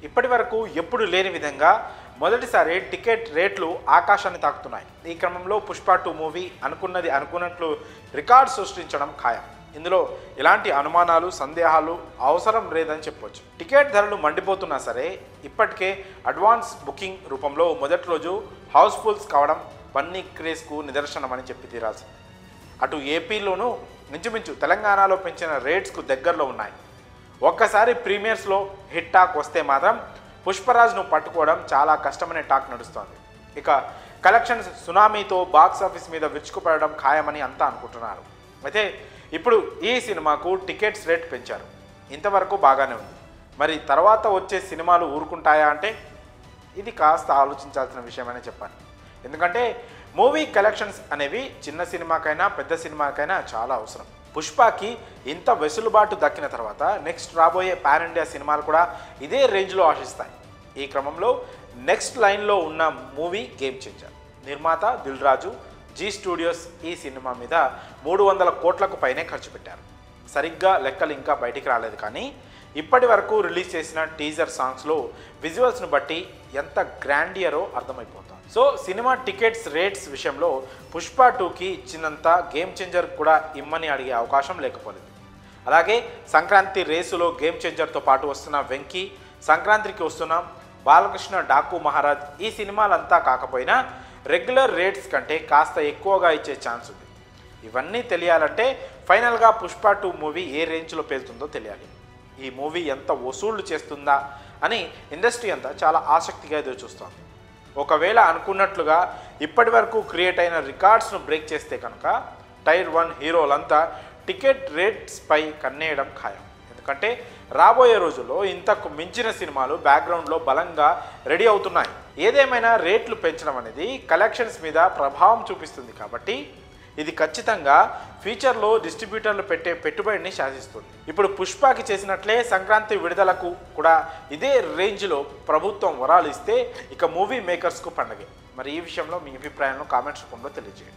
ఇప్పటి వరకు ఎప్పుడు లేని విధంగా మొదటిసారి టికెట్ రేట్లు ఆకాశాన్ని తాకుతున్నాయి. ఈ క్రమంలో పుష్ప 2 మూవీ అనుకున్నది అనుకున్నట్లు రికార్డ్ సృష్టించడం ఖాయం. ఇందులో ఎలాంటి అనుమానాలు సందేహాలు అవసరం లేదని చెప్పొచ్చు. టికెట్ ధరలు మండిపోతున్నా సరే ఇప్పటికే అడ్వాన్స్ బుకింగ్ రూపంలో మొదటి రోజు హౌస్ఫుల్స్ కావడం బన్నీ క్రేజ్కు నిదర్శనమని చెప్పి తీరాల్సింది. అటు ఏపీలోనూ మించుమించు తెలంగాణలో పెంచిన రేట్స్కు దగ్గరలో ఉన్నాయి. ఒక్కసారి ప్రీమియర్స్లో హిట్ టాక్ వస్తే మాత్రం పుష్పరాజ్ను పట్టుకోవడం చాలా కష్టమనే టాక్ నడుస్తోంది. ఇక కలెక్షన్స్ సునామీతో బాక్స్ ఆఫీస్ మీద విరుచుకుపడడం ఖాయమని అంతా అనుకుంటున్నారు. అయితే ఇప్పుడు ఈ సినిమాకు టికెట్స్ రేట్ పెంచారు. ఇంతవరకు బాగానే ఉంది. మరి తర్వాత వచ్చే సినిమాలు ఊరుకుంటాయా అంటే ఇది కాస్త ఆలోచించాల్సిన విషయమనే చెప్పాలి. ఎందుకంటే మూవీ కలెక్షన్స్ అనేవి చిన్న సినిమాకైనా పెద్ద సినిమాకైనా చాలా అవసరం. పుష్పకి ఇంత వెసులుబాటు దక్కిన తర్వాత నెక్స్ట్ రాబోయే పాన్ ఇండియా సినిమాలు కూడా ఇదే రేంజ్లో ఆశిస్తాయి. ఈ క్రమంలో నెక్స్ట్ లైన్లో ఉన్న మూవీ గేమ్ చేంజర్. నిర్మాత దిల్ రాజు జీ స్టూడియోస్ ఈ సినిమా మీద 300 కోట్లకు పైనే ఖర్చు పెట్టారు. సరిగ్గా లెక్కలు ఇంకా బయటికి రాలేదు, కానీ ఇప్పటి వరకు రిలీజ్ చేసిన టీజర్ సాంగ్స్లో విజువల్స్ను బట్టి ఎంత గ్రాండియరో అర్థమైపోతుంది. సో సినిమా టికెట్స్ రేట్స్ విషయంలో పుష్ప 2కి ఇచ్చినంత గేమ్ చేంజర్ కూడా ఇమ్మని అడిగే అవకాశం లేకపోలేదు. అలాగే సంక్రాంతి రేసులో గేమ్ చేంజర్తో పాటు వస్తున్న వెంకీ, సంక్రాంతికి వస్తున్న బాలకృష్ణ డాకు మహారాజ్ ఈ సినిమాలంతా కాకపోయినా రెగ్యులర్ రేట్స్ కంటే కాస్త ఎక్కువగా ఇచ్చే ఛాన్స్ ఉంది. ఇవన్నీ తెలియాలంటే ఫైనల్గా పుష్ప 2 మూవీ ఏ రేంజ్లో పేలుతుందో తెలియాలి. ఈ మూవీ ఎంత వసూళ్లు చేస్తుందా అని ఇండస్ట్రీ అంతా చాలా ఆసక్తిగా ఎదురు చూస్తోంది. ఒకవేళ అనుకున్నట్లుగా ఇప్పటి వరకు క్రియేట్ అయిన రికార్డ్స్ను బ్రేక్ చేస్తే కనుక టైర్ 1 హీరోలంతా టికెట్ రేట్స్పై కన్నేయడం ఖాయం. ఎందుకంటే రాబోయే రోజుల్లో ఇంతకు మించిన సినిమాలు బ్యాక్గ్రౌండ్లో బలంగా రెడీ అవుతున్నాయి. ఏదేమైనా రేట్లు పెంచడం అనేది కలెక్షన్స్ మీద ప్రభావం చూపిస్తుంది కాబట్టి ఇది ఖచ్చితంగా ఫ్యూచర్లో డిస్ట్రిబ్యూటర్లు పెట్టే పెట్టుబడిని శాసిస్తుంది. ఇప్పుడు పుష్పకి చేసినట్లే సంక్రాంతి విడుదలకు కూడా ఇదే రేంజ్లో ప్రభుత్వం వరాలు ఇస్తే ఇక మూవీ మేకర్స్కు పండగే. మరి ఈ విషయంలో మీ అభిప్రాయాలను కామెంట్స్ రూపంలో తెలియజేయండి.